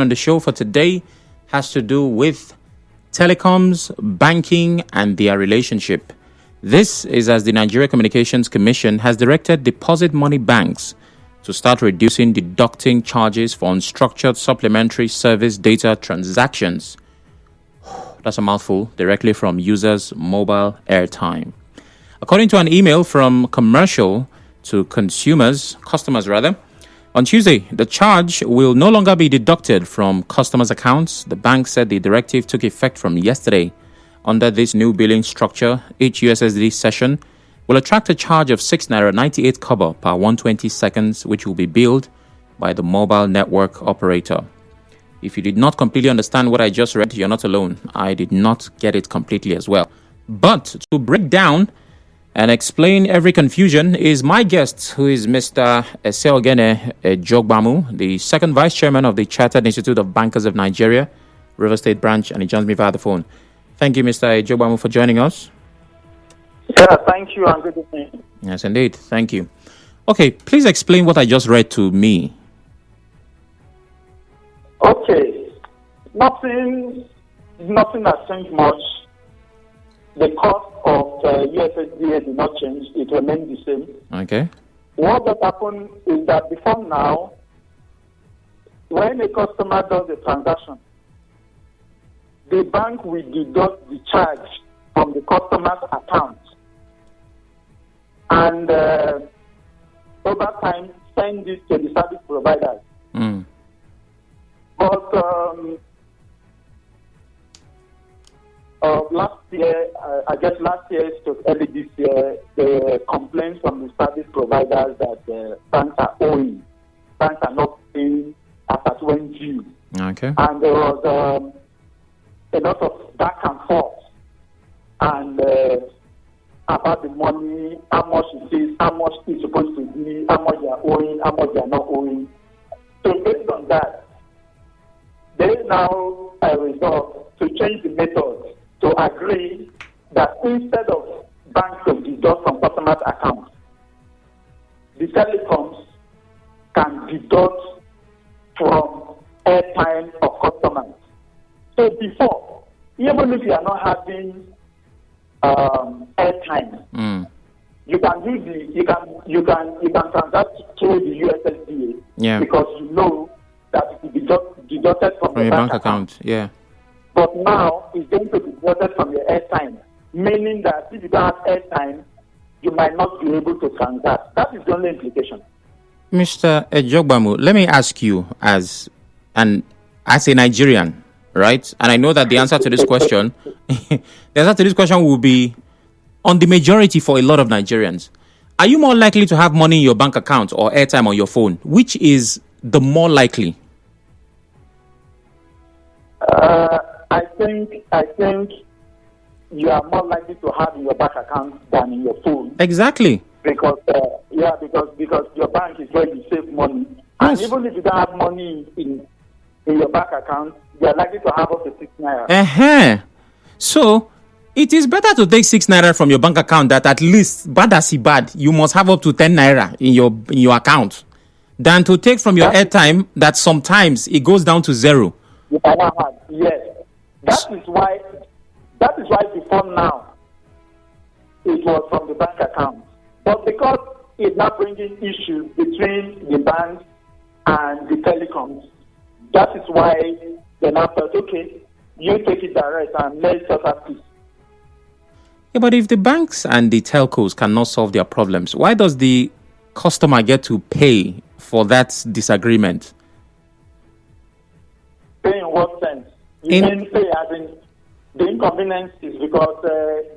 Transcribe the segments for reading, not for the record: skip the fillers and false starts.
on the show for today has to do with telecoms, banking, and their relationship. This is as the Nigeria Communications Commission has directed deposit money banks to start deducting charges for unstructured supplementary service data transactions. That's a mouthful, directly from users' mobile airtime. According to an email from customers, on Tuesday, the charge will no longer be deducted from customers' accounts. The bank said the directive took effect from yesterday. Under this new billing structure, each USSD session will attract a charge of 6.98 naira per 120 seconds, which will be billed by the mobile network operator. If you did not completely understand what I just read, you're not alone. I did not get it completely as well. But to break down and explain every confusion is my guest, who is Mr. Eseoghene Ejogbamu, the second vice chairman of the Chartered Institute of Bankers of Nigeria, River State branch, and he joins me via the phone. Thank you, Mr. Ejogbamu, for joining us. Yeah, thank you, and good evening. Yes, indeed. Thank you. Okay, please explain what I just read to me. Okay, nothing has changed much. The cost of USSD did not change; it remains the same. Okay. What has happened is that before now, when a customer does a transaction, the bank will deduct the charge from the customer's account, and over time send this to the service providers. But last year to early this year, the complaints from the service providers that banks are owing, banks are not paying as at when due. Okay. And there was a lot of back and forth, and about the money, how much it is, how much it's supposed to be, how much they are owing, how much they are not owing. So based on that, there is now a resolve to change the method to agree that instead of banks to deduct from customers' accounts, the telecoms can deduct from airtime of customers. So before, even if you are not having airtime, you can transact through the USSD because you know that it will be deducted from your bank account. Yeah. But now it's going to be deducted from your airtime, meaning that if you don't have airtime, you might not be able to transact. That is the only implication. Mr. Ejogbamu, let me ask you as a Nigerian, right? And I know that the answer to this question, will be on the majority for a lot of Nigerians. Are you more likely to have money in your bank account or airtime on your phone? Which is the more likely? I think you are more likely to have in your bank account than in your phone. Exactly. Because your bank is where you save money. Yes. And even if you don't have money in your bank account, you are likely to have up to 6 naira. So it is better to take 6 naira from your bank account that at least bad you must have up to 10 naira in your account than to take from your airtime that sometimes it goes down to 0. Yes. That is why before now it was from the bank account. But because it's not bringing issues between the banks and the telecoms, that is why they now thought, okay, you take it direct and let's just have peace. Yeah, but if the banks and the telcos cannot solve their problems, why does the customer get to pay for that disagreement? Pay in what sense? You mean pay as in the inconvenience is because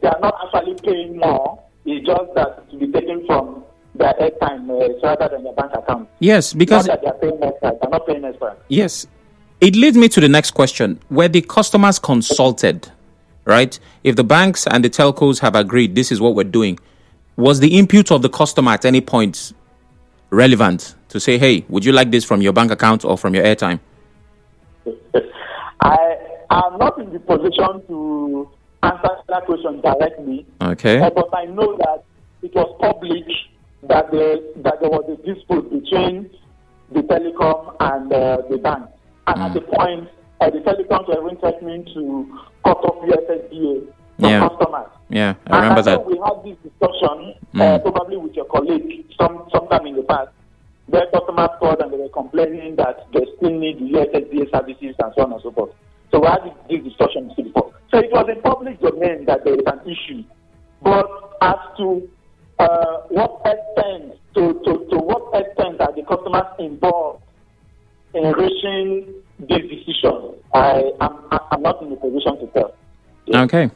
they are not actually paying more. It's just that it will be taken from their airtime rather than their bank account. Yes, because not that they are paying extra. They are not paying extra. Yes. It leads me to the next question. Were the customers consulted, right? If the banks and the telcos have agreed this is what we're doing, was the input of the customer at any point relevant to say, hey, would you like this from your bank account or from your airtime? I am not in the position to answer that question directly. Okay. But I know that it was public that there was a dispute between the telecom and the bank. And at the point, the telecoms were even threatening to cut off USSD from customers. Yeah, I remember that. We had this discussion, probably with your colleague, sometime in the past, where customers called and they were complaining that they still need the USSD services and so on and so forth. So we had this discussion before. So it was in public domain that there is an issue. But as to what extent, to what extent are the customers involved in reaching this decision, I'm not in a position to tell. Yeah. Okay.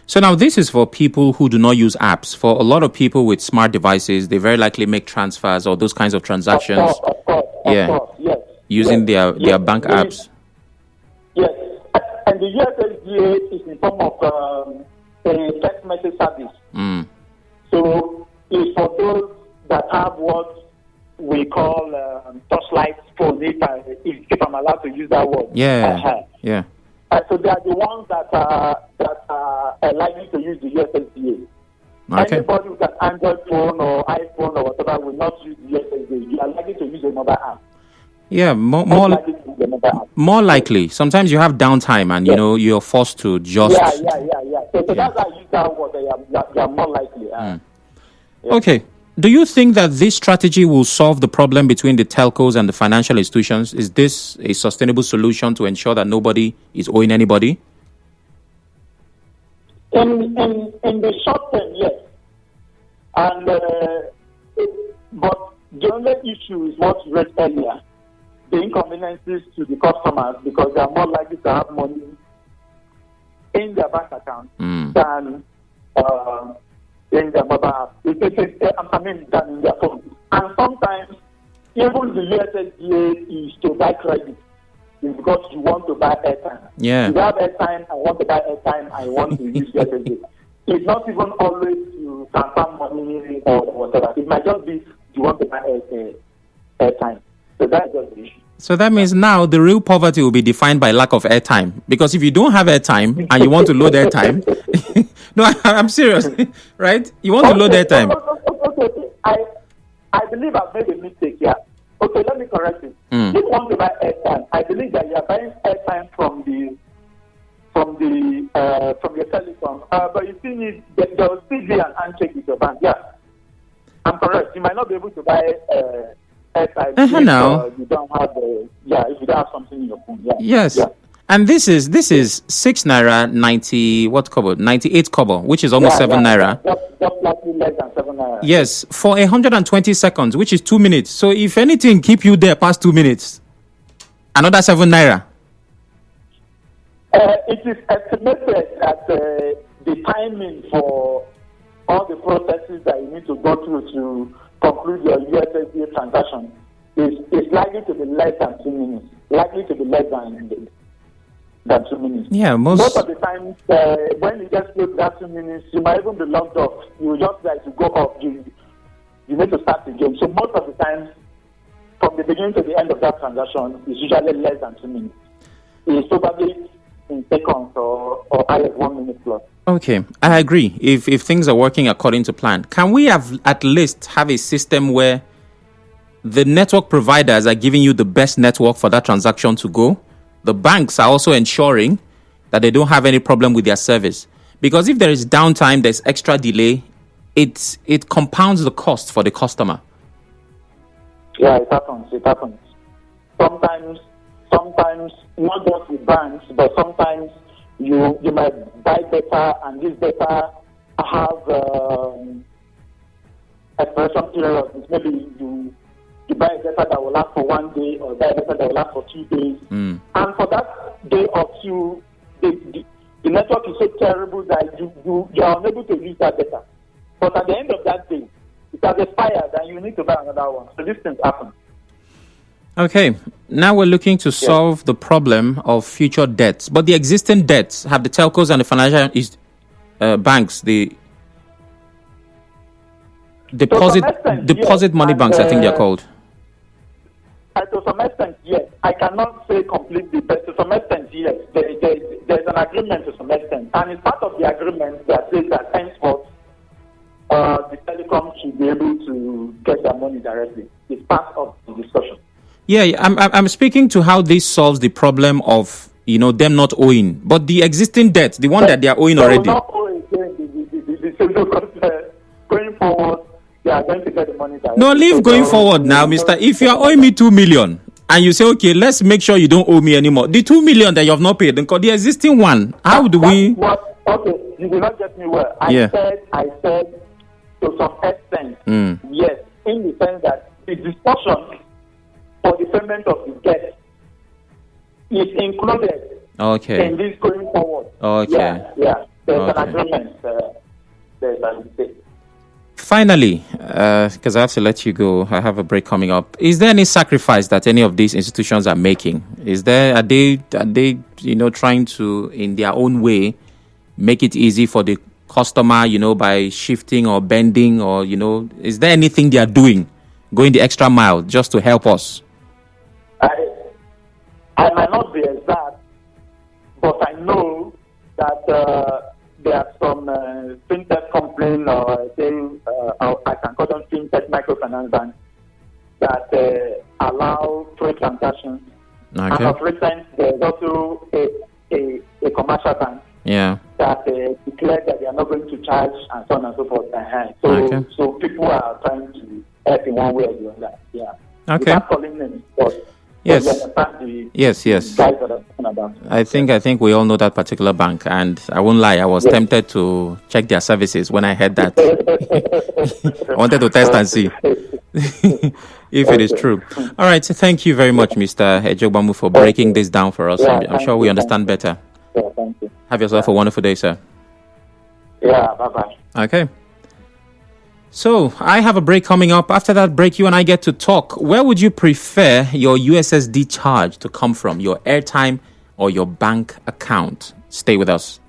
So now this is for people who do not use apps. For a lot of people with smart devices, they very likely make transfers or those kinds of transactions. Of course, yes. Using their bank apps. Yes. And the USSD is in form of a text message service. So it's for those that have what we call touchlight phone, if I'm allowed to use that word. Yeah. So they are the ones that are likely to use the USSD. Okay. Anybody with an Android phone or iPhone or whatever will not use the USSD. You are likely to use another app. Yeah, more likely. Sometimes you have downtime and you're forced to just. Yeah. So that's why I use that word. They are more likely. Okay. Do you think that this strategy will solve the problem between the telcos and the financial institutions? Is this a sustainable solution to ensure that nobody is owing anybody? In the short term, yes. And but the only issue is what you read earlier: the inconveniences to the customers, because they are more likely to have money in their bank account than in their mobile app. Than in their phone. And sometimes even the USSD is to buy credit. It's because you want to buy airtime. Yeah. You have airtime, I want to buy airtime, I want to use USSD. It's not even always to transfer money or whatever. It might just be you want to buy airtime. So that's just the issue. So that means now the real poverty will be defined by lack of airtime. Because if you don't have airtime and you want to load airtime, no, I'm serious, right? You want to load airtime. Okay. I believe I've made a mistake here. Okay, let me correct it. If you want to buy airtime, I believe that you are buying airtime from your telecom. But you still need there will still be an handshake with your bank. Yeah, I'm correct. You might not be able to buy airtime if you don't have if you don't have something in your phone. Yeah. Yes. Yeah. And this is 6 naira 98 kobo, which is almost 7 naira. Just slightly less than 7 naira. Yes, for 120 seconds, which is 2 minutes. So if anything keep you there past 2 minutes, another 7 naira. It is estimated that the timing for all the processes that you need to go through to conclude your USSD transaction is likely to be less than 2 minutes. Likely to be less than 2 minutes. Yeah, most of the time, when you get close to that 2 minutes, you might even be logged off. You just like to go off. You need to start the game. So most of the time, from the beginning to the end of that transaction, is usually less than 2 minutes. It's probably in seconds or 1 minute plus. Okay, I agree. If things are working according to plan, can we at least have a system where the network providers are giving you the best network for that transaction to go? The banks are also ensuring that they don't have any problem with their service. Because if there is downtime, there's extra delay, it compounds the cost for the customer. Yeah, it happens. Sometimes not just with banks, but sometimes you might buy data and this data have expiration periods. Maybe you buy a data that will last for 1 day or buy a data that will last for 2 days. And for that day or two, the network is so terrible that you are unable to use that data. But at the end of that day, it has expired and you need to buy another one. So these things happen. Okay, now we're looking to solve the problem of future debts. But the existing debts, have the telcos and the financial banks, the deposit money banks, I think they're called. To some extent, yes. I cannot say completely, but to some extent, yes. There's an agreement to some extent. And it's part of the agreement that says that henceforth, the telecom should be able to get their money directly. It's part of the discussion. Yeah, I'm speaking to how this solves the problem of them not owing, but the existing debt, the one that they are owing They will already. not owe again the same because going forward, they are going to get the money directly. No, leave going forward now, Mister. If you are owing me 2 million and you say, okay, let's make sure you don't owe me anymore, the 2 million that you have not paid, then the existing one, how do we? Okay, you did not get me well. I said to some extent, yes, in the sense that the discussion for the payment of the debt is included in this going forward. Okay. Yeah. There's an agreement. There's an agreement. Finally, because I have to let you go, I have a break coming up. Is there any sacrifice that any of these institutions are making? Are they trying to, in their own way, make it easy for the customer, by shifting or bending, or is there anything they are doing, going the extra mile just to help us? I might not be exact, but I know that there are some fintech companies, or I can call them fintech microfinance banks, that allow trade transactions. Okay. And of recent, there's also a commercial bank that declared that they are not going to charge and so on and so forth. So people are trying to help in one way or the other. Yeah. Okay. Without calling names, but yes. Guys that are talking about. I think we all know that particular bank, and I won't lie, I was tempted to check their services when I heard that. I wanted to test and see if it is true. All right, so thank you very much, Mr. Ejogbamu, for breaking this down for us. I'm sure we understand better. Yeah, thank you. Have yourself a wonderful day, sir. Yeah, bye-bye. Okay. So, I have a break coming up. After that break, you and I get to talk. Where would you prefer your USSD charge to come from? Your airtime or your bank account? Stay with us.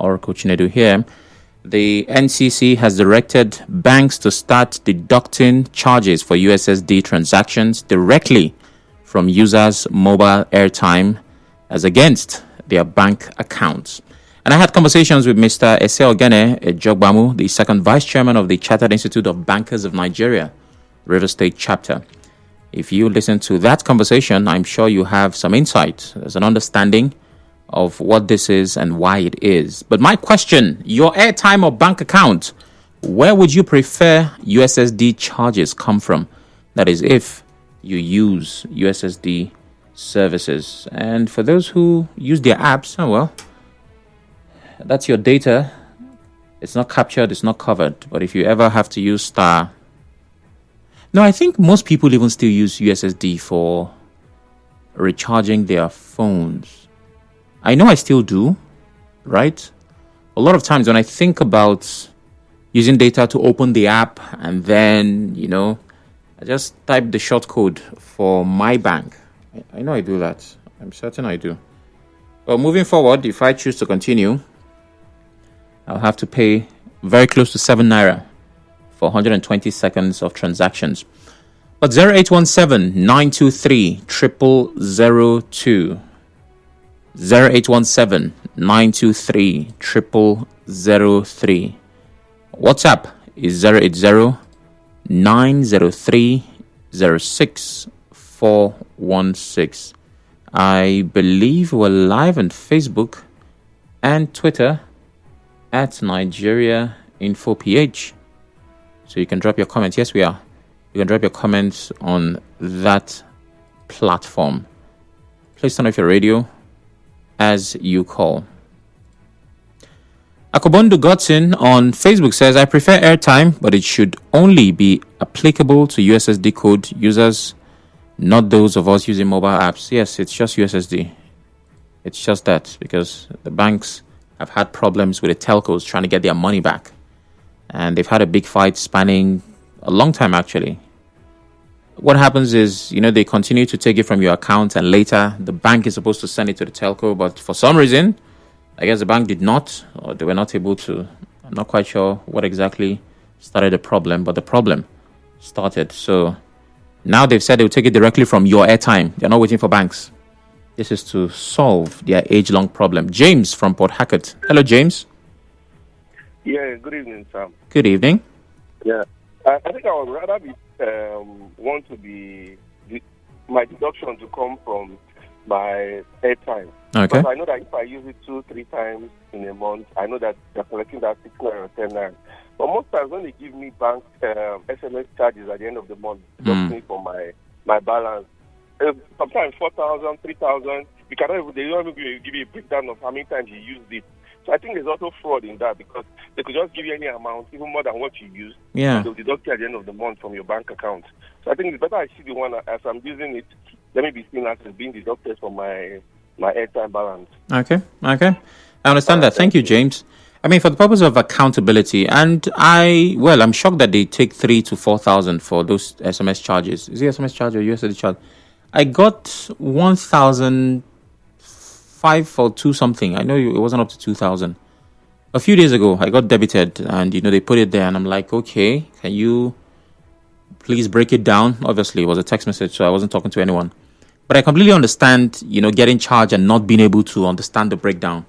or Chinedu here. The NCC has directed banks to start deducting charges for USSD transactions directly from users' mobile airtime as against their bank accounts. And I had conversations with Mr. Eseoghene Ejogbamu, the second vice chairman of the Chartered Institute of Bankers of Nigeria, River State chapter. If you listen to that conversation, I'm sure you have some insight. There's an understanding of what this is and why it is. But my question, your airtime or bank account, where would you prefer USSD charges come from? That is, if you use USSD services. And for those who use their apps, that's your data. It's not captured, it's not covered. But if you ever have to use star... No, I think most people even still use USSD for recharging their phones. I know I still do, right? A lot of times when I think about using data to open the app and then, I just type the short code for my bank. I know I do that. I'm certain I do. Well, moving forward, if I choose to continue, I'll have to pay very close to 7 naira for 120 seconds of transactions. But 0817-923-0002. 0817-923-0003. WhatsApp is 080-903-06416. I believe we're live on Facebook and Twitter at Nigeria Info PH. So you can drop your comments. Yes, we are. You can drop your comments on that platform. Please turn off your radio as you call. Akobondo Godson on Facebook says, I prefer airtime, but it should only be applicable to USSD code users, not those of us using mobile apps. Yes, it's just USSD. It's just that, because the banks have had problems with the telcos trying to get their money back. And they've had a big fight spanning a long time, actually. What happens is, they continue to take it from your account, and later the bank is supposed to send it to the telco. But for some reason, I guess the bank did not, or they were not able to. I'm not quite sure what exactly started the problem, but the problem started. So now they've said they'll take it directly from your airtime. They're not waiting for banks. This is to solve their age-long problem. James from Port Harcourt. Hello, James. Yeah, good evening, Sam. Good evening. Yeah, I think I would rather want to be my deduction to come from my airtime. Okay. Because I know that if I use it 2-3 times in a month, I know that they're collecting that 6 or 10 naira. But most times when they give me bank SMS charges at the end of the month, deduct me for my balance. Sometimes 4,000, 3,000. They don't even give you a breakdown of how many times you used it. So I think there's also fraud in that, because they could just give you any amount, even more than what you use. Yeah. They'll deduct it at the end of the month from your bank account. So I think it's better I see the one as I'm using it. Let me be seen as being deducted from my airtime balance. Okay. I understand that. Thank you, James. I mean, for the purpose of accountability, and I'm shocked that they take 3,000 to 4,000 for those SMS charges. Is it SMS charge or USD charge? I got 1,005 for 2 something. I know it wasn't up to 2,000. A few days ago, I got debited, and they put it there, and I'm like, okay, can you please break it down? Obviously, it was a text message, so I wasn't talking to anyone. But I completely understand, getting charged and not being able to understand the breakdown.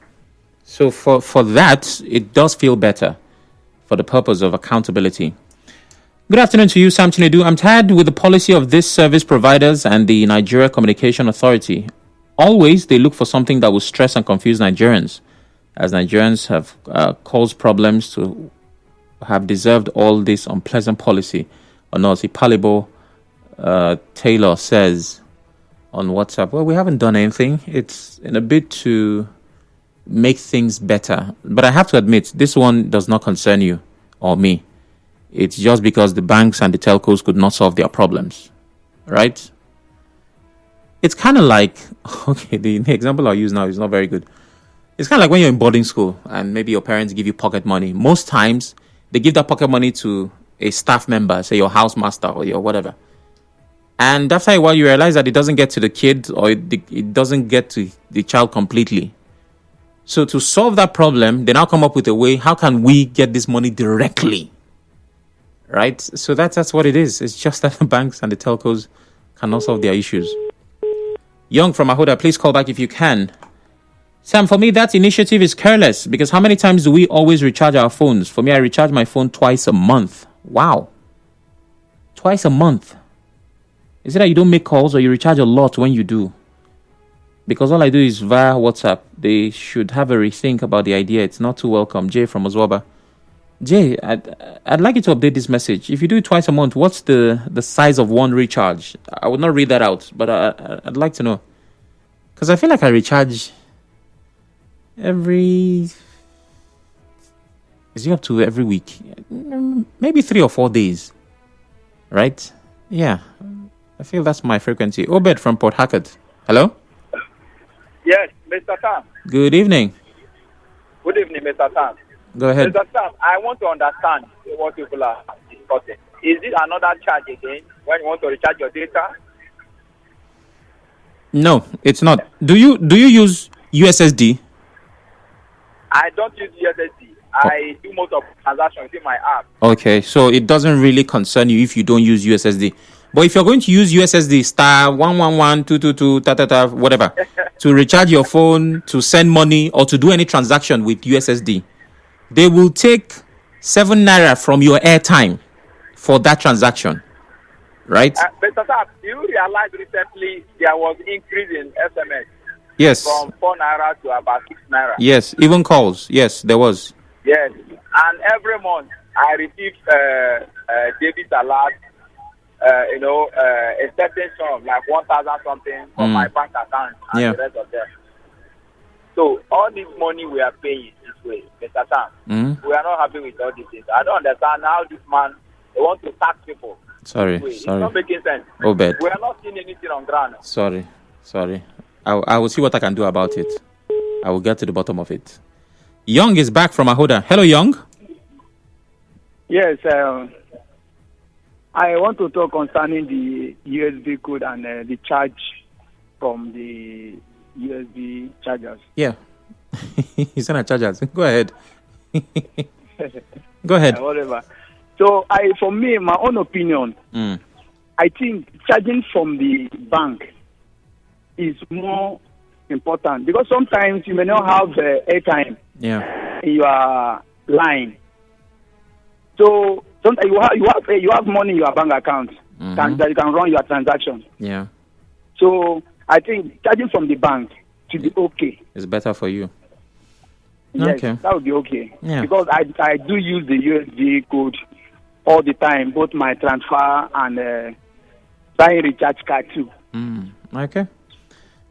So for that, it does feel better for the purpose of accountability. Good afternoon to you, Sam Chinedu. I'm tired with the policy of these service providers and the Nigeria Communication Authority. Always, they look for something that will stress and confuse Nigerians, as Nigerians have caused problems to have deserved all this unpleasant policy. Onosi Palibo Taylor says on WhatsApp, well, we haven't done anything. It's in a bid to make things better. But I have to admit, this one does not concern you or me. It's just because the banks and the telcos could not solve their problems, right? It's kind of like, okay, the example I'll use now is not very good. It's kind of like when you're in boarding school and maybe your parents give you pocket money. Most times, they give that pocket money to a staff member, say your housemaster or your whatever. And after a while, you realize that it doesn't get to the kid, or it doesn't get to the child completely. So to solve that problem, they now come up with a way, how can we get this money directly? Right? So that's what it is. It's just that the banks and the telcos cannot solve their issues. Young from Ahoda, please call back if you can. Sam, for me, that initiative is careless because how many times do we always recharge our phones? For me, I recharge my phone twice a month. Wow. Twice a month. Is it that you don't make calls or you recharge a lot when you do? Because all I do is via WhatsApp. They should have a rethink about the idea. It's not too welcome. Jay from Ozwaba. Jay, I'd like you to update this message. If you do it twice a month, what's the size of one recharge? I would not read that out, but I'd like to know. Because I feel like I recharge every... Is it up to every week? Maybe 3 or 4 days. Right? Yeah. I feel that's my frequency. Obed from Port Harcourt. Hello? Yes, Mr. Tam. Good evening. Good evening, Mr. Tam. Go ahead. Mr. Tam, I want to understand what people are discussing. Is it another charge again when you want to recharge your data? No, it's not. Do you use USSD? I don't use USSD. I do most of transactions in my app. Okay, so it doesn't really concern you if you don't use USSD. But if you're going to use USSD star 111 222 whatever to recharge your phone, to send money, or to do any transaction with USSD, they will take 7 naira from your airtime for that transaction, right? Mr. Sam, do you realize recently there was increase in SMS? Yes. From 4 naira to about 6 naira. Yes, even calls. Yes, there was. Yes, and every month I receive debit alert. A certain sum like 1,000 something from my bank account and the rest of them. So all this money we are paying this way, Mr. Sam, we are not happy with all these things. I don't understand how this man they want to tax people. Sorry. It's not making sense. Obed. We are not seeing anything on ground. Sorry. I will see what I can do about it. I will get to the bottom of it. Young is back from Ahoda. Hello, Young. Yes, I want to talk concerning the USB code and the charge from the USB chargers. Yeah. He's on chargers. Go ahead. Go ahead. Whatever. So, for me, my own opinion, I think charging from the bank is more important because sometimes you may not have airtime in your line. So sometimes you have money in your bank account that you can run your transaction. Yeah. So I think charging from the bank should be okay. It's better for you. Yes, okay. That would be okay. Yeah. Because I do use the USB code all the time, both my transfer and buying recharge card too. Okay.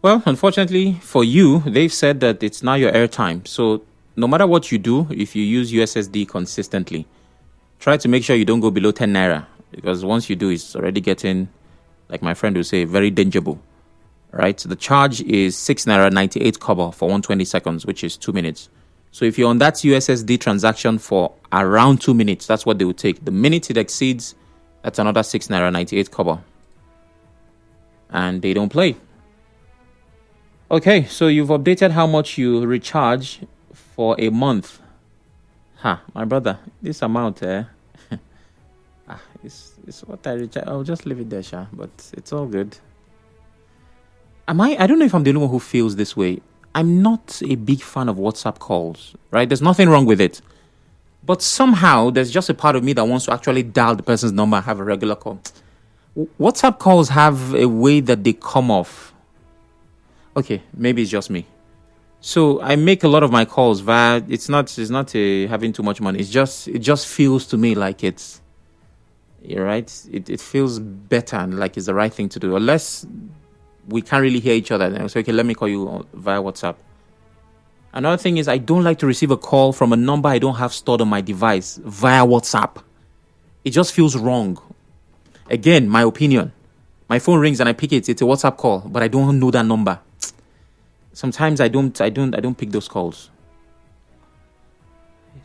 Well, unfortunately for you, they've said that it's now your airtime. So no matter what you do, if you use USSD consistently, try to make sure you don't go below 10 naira. Because once you do, it's already getting, like my friend would say, very dangerable. Right? So the charge is 6 naira 98 kobo for 120 seconds, which is 2 minutes. So if you're on that USSD transaction for around 2 minutes, that's what they would take. The minute it exceeds, that's another 6 naira 98 kobo. And they don't play. Okay, so you've updated how much you recharge for a month. My brother, this amount, it's what I recharge. I'll just leave it there, but it's all good. I don't know if I'm the only one who feels this way. I'm not a big fan of WhatsApp calls, right? There's nothing wrong with it. But somehow, there's just a part of me that wants to actually dial the person's number and have a regular call. WhatsApp calls have a way that they come off. Okay, maybe it's just me. So I make a lot of my calls via. It's not having too much money. It just feels to me like it's. You're right. It feels better and like it's the right thing to do. Unless we can't really hear each other, then I say, okay, let me call you via WhatsApp. Another thing is I don't like to receive a call from a number I don't have stored on my device via WhatsApp. It just feels wrong. Again, my opinion. My phone rings and I pick it. It's a WhatsApp call, but I don't know that number. Sometimes I don't pick those calls.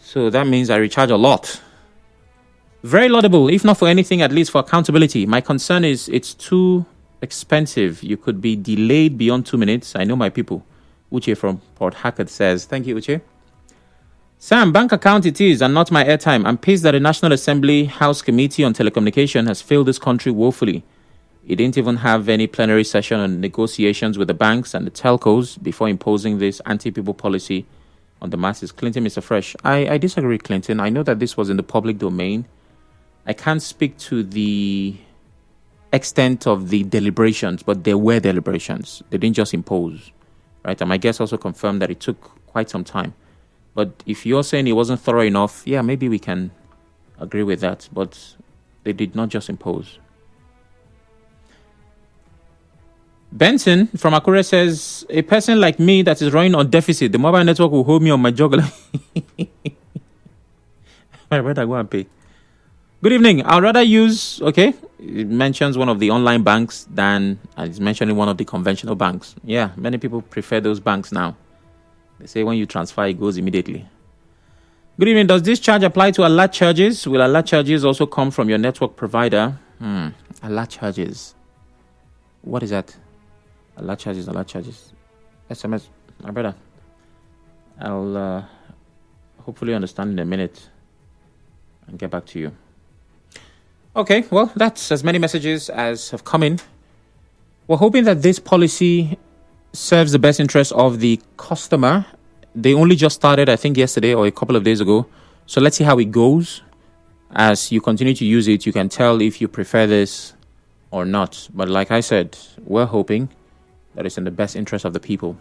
So that means I recharge a lot. Very laudable, if not for anything, at least for accountability. My concern is it's too expensive. You could be delayed beyond 2 minutes. I know my people. Uche from Port Harcourt says, thank you, Uche. Sam, bank account it is and not my airtime. I'm pissed that the National Assembly House Committee on Telecommunication has failed this country woefully. It didn't even have any plenary session on negotiations with the banks and the telcos before imposing this anti-people policy on the masses. Clinton, Mr. Fresh. I disagree, Clinton. I know that this was in the public domain. I can't speak to the extent of the deliberations, but there were deliberations. They didn't just impose, right? And my guest also confirmed that it took quite some time. But if you're saying it wasn't thorough enough, yeah, maybe we can agree with that. But they did not just impose. Benson from Akure says, a person like me that is running on deficit, the mobile network will hold me on my jugular. My brother, go and pay. Good evening. I'd rather use, okay, it mentions one of the online banks than it's mentioning one of the conventional banks. Yeah, many people prefer those banks now. They say when you transfer, it goes immediately. Good evening. Does this charge apply to alert charges? Will alert charges also come from your network provider? Alert charges. What is that? Alert charges. SMS. My brother. I'll hopefully understand in a minute and get back to you. Okay, well, that's as many messages as have come in. We're hoping that this policy serves the best interest of the customer. They only just started, I think, yesterday or a couple of days ago. So let's see how it goes. As you continue to use it, you can tell if you prefer this or not. But like I said, we're hoping that it's in the best interest of the people.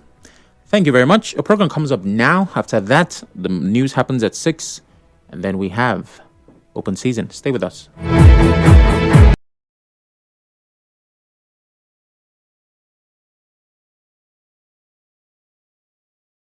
Thank you very much. A program comes up now. After that, the news happens at 6. And then we have Open Season. Stay with us.